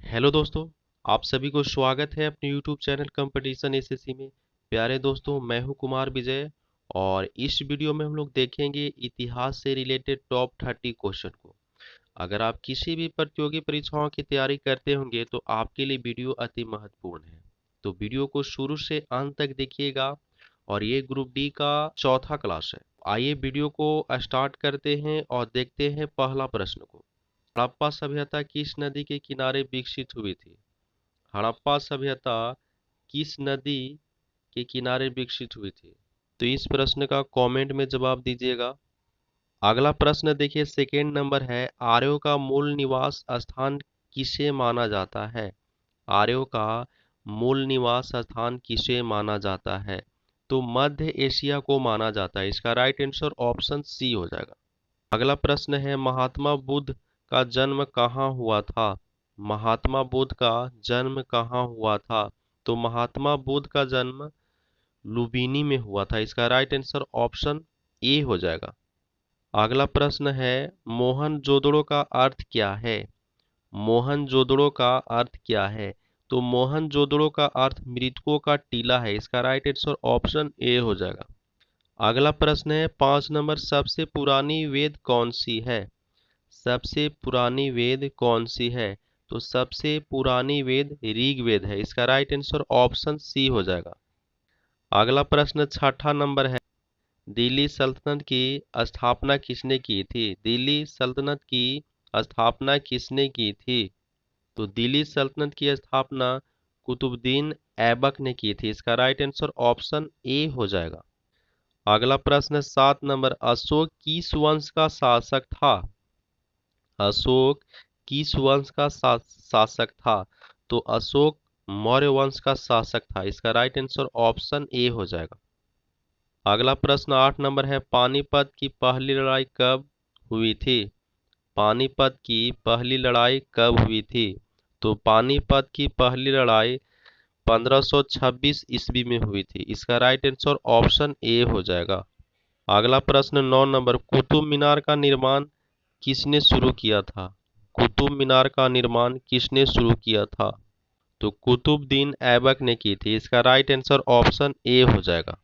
Hello दोस्तों, आप सभी को स्वागत है अपने YouTube चैनल कंपटीशन एसएससी में। प्यारे दोस्तों, मैं हूं कुमार विजय और इस वीडियो में हम लोग देखेंगे इतिहास से रिलेटेड टॉप 30 क्वेश्चन को। अगर आप किसी भी प्रतियोगी परीक्षाओं की तैयारी करते होंगे तो आपके लिए वीडियो अति महत्वपूर्ण है। तो वीडियो को शुरू से अंत तक देखिएगा और ये ग्रुप डी का चौथा क्लास है। आइए वीडियो को स्टार्ट करते हैं और देखते हैं पहला प्रश्न को। हड़प्पा सभ्यता किस नदी के किनारे विकसित हुई थी? हड़प्पा सभ्यता किस नदी के किनारे विकसित हुई थी? तो इस प्रश्न का कमेंट में जवाब दीजिएगा। अगला प्रश्न देखिए, सेकेंड नंबर है, आर्यों का मूल निवास स्थान किसे माना जाता है? आर्यों का मूल निवास स्थान किसे माना जाता है? तो मध्य एशिया को माना जाता है। इसका राइट आंसर ऑप्शन सी हो जाएगा। अगला प्रश्न है, महात्मा बुद्ध का जन्म कहाँ हुआ था? महात्मा बुद्ध का जन्म कहाँ हुआ था? तो महात्मा बुद्ध का जन्म लुम्बिनी में हुआ था। इसका राइट आंसर ऑप्शन ए हो जाएगा। अगला प्रश्न है, मोहनजोदड़ो का अर्थ क्या है? मोहनजोदड़ो का अर्थ क्या है? तो मोहनजोदड़ो का अर्थ मृतकों का टीला है। इसका राइट आंसर ऑप्शन ए हो जाएगा। अगला प्रश्न है 5 नंबर, सबसे पुरानी वेद कौन सी है? सबसे पुरानी वेद कौन सी है? तो सबसे पुरानी वेद ऋग्वेद है। इसका राइट आंसर ऑप्शन सी हो जाएगा। अगला प्रश्न 6ठा नंबर है, दिल्ली सल्तनत की स्थापना किसने की थी? दिल्ली सल्तनत की स्थापना किसने की थी? तो दिल्ली सल्तनत की स्थापना कुतुबुद्दीन ऐबक ने की थी। इसका राइट आंसर ऑप्शन ए हो जाएगा। अगला प्रश्न 7 नंबर, अशोक किस वंश का शासक था? अशोक किस वंश का शासक था? तो अशोक मौर्य वंश का शासक था। इसका राइट आंसर ऑप्शन ए हो जाएगा। अगला प्रश्न 8 नंबर है, पानीपत की पहली लड़ाई कब हुई थी? पानीपत की पहली लड़ाई कब हुई थी? तो पानीपत की पहली लड़ाई 1526 ईस्वी में हुई थी। इसका राइट आंसर ऑप्शन ए हो जाएगा। अगला प्रश्न 9 नंबर, कुतुब मीनार का निर्माण किसने शुरू किया था? कुतुब मीनार का निर्माण किसने शुरू किया था? तो कुतुबुद्दीन ऐबक ने की थी। इसका राइट आंसर ऑप्शन ए हो जाएगा।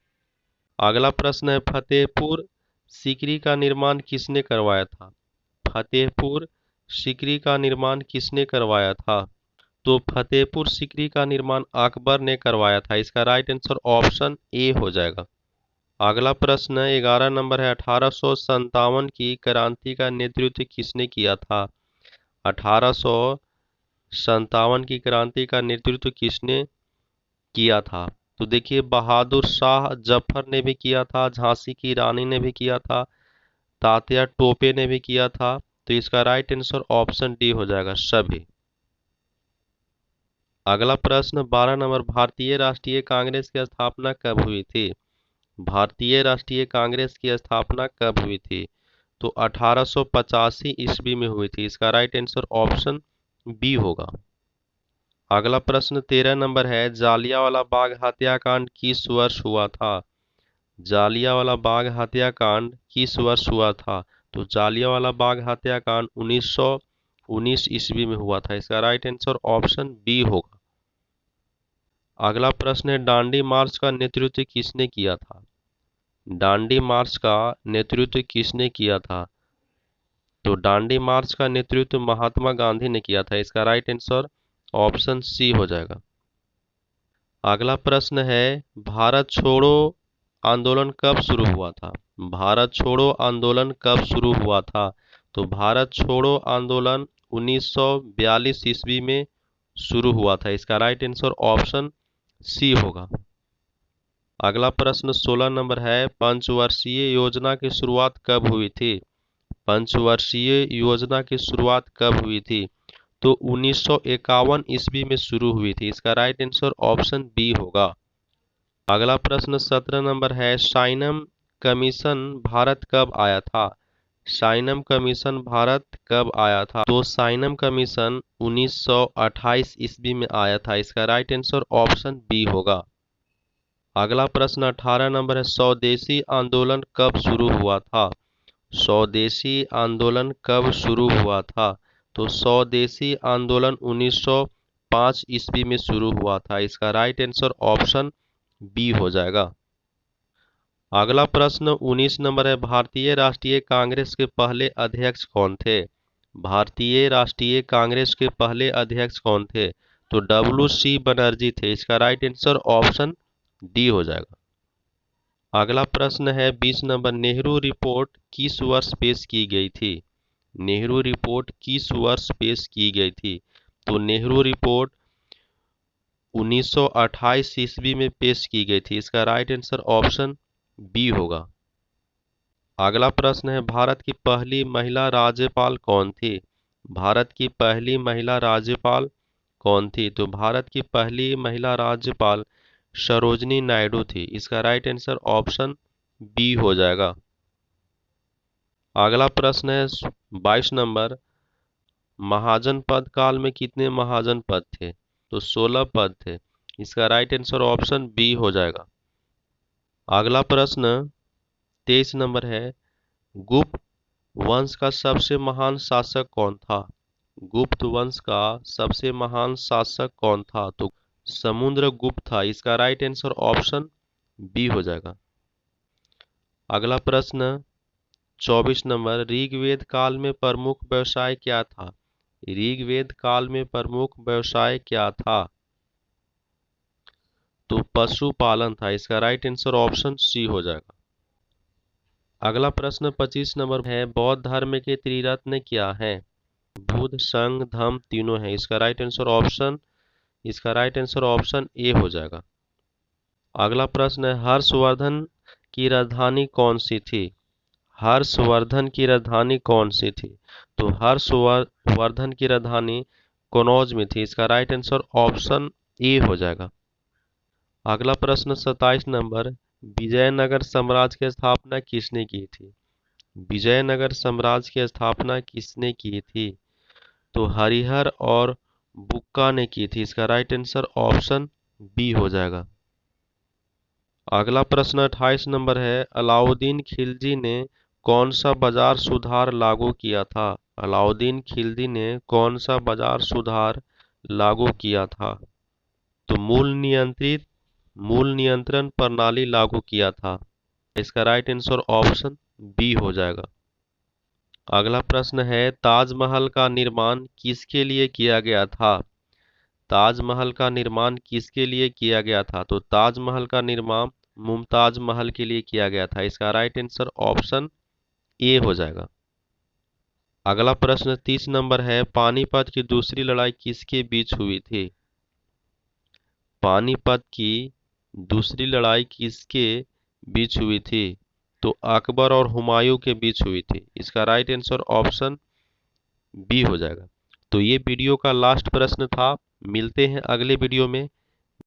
अगला प्रश्न है, फतेहपुर सीकरी का निर्माण किसने करवाया था? फतेहपुर सीकरी का निर्माण किसने करवाया था? तो फतेहपुर सीकरी का निर्माण अकबर ने करवाया था। इसका राइट आंसर ऑप्शन ए हो जाएगा। अगला प्रश्न 11 नंबर है, 1857 की क्रांति का नेतृत्व किसने किया था? 1857 की क्रांति का नेतृत्व किसने किया था? तो देखिए, बहादुर शाह जफर ने भी किया था, झांसी की रानी ने भी किया था, तात्या टोपे ने भी किया था। तो इसका राइट आंसर ऑप्शन डी हो जाएगा, सभी। अगला प्रश्न 12 नंबर, भारतीय राष्ट्रीय कांग्रेस की स्थापना कब हुई थी? भारतीय राष्ट्रीय कांग्रेस की स्थापना कब हुई थी? तो 1885 ईस्वी में हुई थी। इसका राइट आंसर ऑप्शन बी होगा। अगला प्रश्न 13 नंबर है, जालियांवाला बाग हत्याकांड किस वर्ष हुआ था? जालियांवाला बाग हत्याकांड किस वर्ष हुआ था? तो जालियांवाला बाग हत्याकांड 1919 ईस्वी में हुआ था। इसका राइट आंसर ऑप्शन बी होगा। अगला प्रश्न है, दांडी मार्च का नेतृत्व किसने किया था? दांडी मार्च का नेतृत्व किसने किया था? तो दांडी मार्च का नेतृत्व महात्मा गांधी ने किया था। इसका राइट आंसर ऑप्शन सी हो जाएगा। अगला प्रश्न है, भारत छोड़ो आंदोलन कब शुरू हुआ था? भारत छोड़ो आंदोलन कब शुरू हुआ था? तो भारत छोड़ो आंदोलन 1942 ईस्वी में शुरू हुआ था। इसका राइट आंसर ऑप्शन सी होगा। अगला प्रश्न 16 नंबर है, पंचवर्षीय योजना की शुरुआत कब हुई थी? पंचवर्षीय योजना की शुरुआत कब हुई थी? तो 1951 ईस्वी में शुरू हुई थी। इसका राइट आंसर ऑप्शन बी होगा। अगला प्रश्न 17 नंबर है, साइनम कमीशन भारत कब आया था? साइनम कमीशन भारत कब आया था? तो साइनम कमीशन 1928 ईस्वी में आया था। इसका राइट आंसर ऑप्शन बी होगा। अगला प्रश्न 18 नंबर है, स्वदेशी आंदोलन कब शुरू हुआ था? स्वदेशी आंदोलन कब शुरू हुआ था? तो स्वदेशी आंदोलन 1905 ईस्वी में शुरू हुआ था। इसका राइट आंसर ऑप्शन बी हो जाएगा। अगला प्रश्न 19 नंबर है, भारतीय राष्ट्रीय कांग्रेस के पहले अध्यक्ष कौन थे? भारतीय राष्ट्रीय कांग्रेस के पहले अध्यक्ष कौन थे? तो WC बनर्जी थे। इसका राइट आंसर ऑप्शन डी हो जाएगा। अगला प्रश्न है 20 नंबर, नेहरू रिपोर्ट किस वर्ष पेश की गई थी? नेहरू रिपोर्ट किस वर्ष पेश की गई थी? तो नेहरू रिपोर्ट 1928 ईस्वी में पेश की गई थी। इसका राइट आंसर ऑप्शन बी होगा। अगला प्रश्न है, भारत की पहली महिला राज्यपाल कौन थी? भारत की पहली महिला राज्यपाल कौन थी? तो भारत की पहली महिला राज्यपाल सरोजनी नायडू थी। इसका राइट आंसर ऑप्शन बी हो जाएगा। अगला प्रश्न है 22 नंबर, महाजन पद काल में कितने महाजन पद थे? तो 16 पद थे। इसका राइट आंसर ऑप्शन बी हो जाएगा। अगला प्रश्न 23 नंबर है, गुप्त वंश का सबसे महान शासक कौन था? गुप्त वंश का सबसे महान शासक कौन था? तो समुद्रगुप्त था। इसका राइट आंसर ऑप्शन बी हो जाएगा। अगला प्रश्न 24 नंबर, ऋग्वेद काल में प्रमुख व्यवसाय क्या था? ऋग्वेद काल में प्रमुख व्यवसाय क्या था? तो पशुपालन था। इसका राइट आंसर ऑप्शन सी हो जाएगा। अगला प्रश्न 25 नंबर है, बौद्ध धर्म के त्रिरत्न क्या है? बुद्ध, संघ, धम्म तीनों हैं। इसका राइट आंसर ऑप्शन ए हो जाएगा। अगला प्रश्न है, हर्षवर्धन की राजधानी कौन सी थी? हर्षवर्धन की राजधानी कौन सी थी? तो हर्षवर्धन की राजधानी कनौज में थी। इसका राइट आंसर ऑप्शन ए हो जाएगा। अगला प्रश्न 27 नंबर, विजयनगर साम्राज्य की स्थापना किसने की थी? विजयनगर साम्राज्य की स्थापना किसने की थी? तो हरिहर और बुक्का ने की थी। इसका राइट आंसर ऑप्शन बी हो जाएगा। अगला प्रश्न 28 नंबर है, अलाउद्दीन खिलजी ने कौन सा बाजार सुधार लागू किया था? अलाउद्दीन खिलजी ने कौन सा बाजार सुधार लागू किया था? तो मूल नियंत्रण प्रणाली लागू किया था। इसका राइट आंसर ऑप्शन बी हो जाएगा। अगला प्रश्न है, ताजमहल का निर्माण किसके लिए किया गया था? ताजमहल का निर्माण किसके लिए किया गया था? तो ताजमहल का निर्माण मुमताज महल के लिए किया गया था। इसका राइट आंसर ऑप्शन ए हो जाएगा। अगला प्रश्न 30 नंबर है, पानीपत की दूसरी लड़ाई किसके बीच हुई थी? पानीपत की दूसरी लड़ाई किसके बीच हुई थी? तो अकबर और हुमायूं के बीच हुई थी। इसका राइट आंसर ऑप्शन बी हो जाएगा। तो ये वीडियो का लास्ट प्रश्न था। मिलते हैं अगले वीडियो में।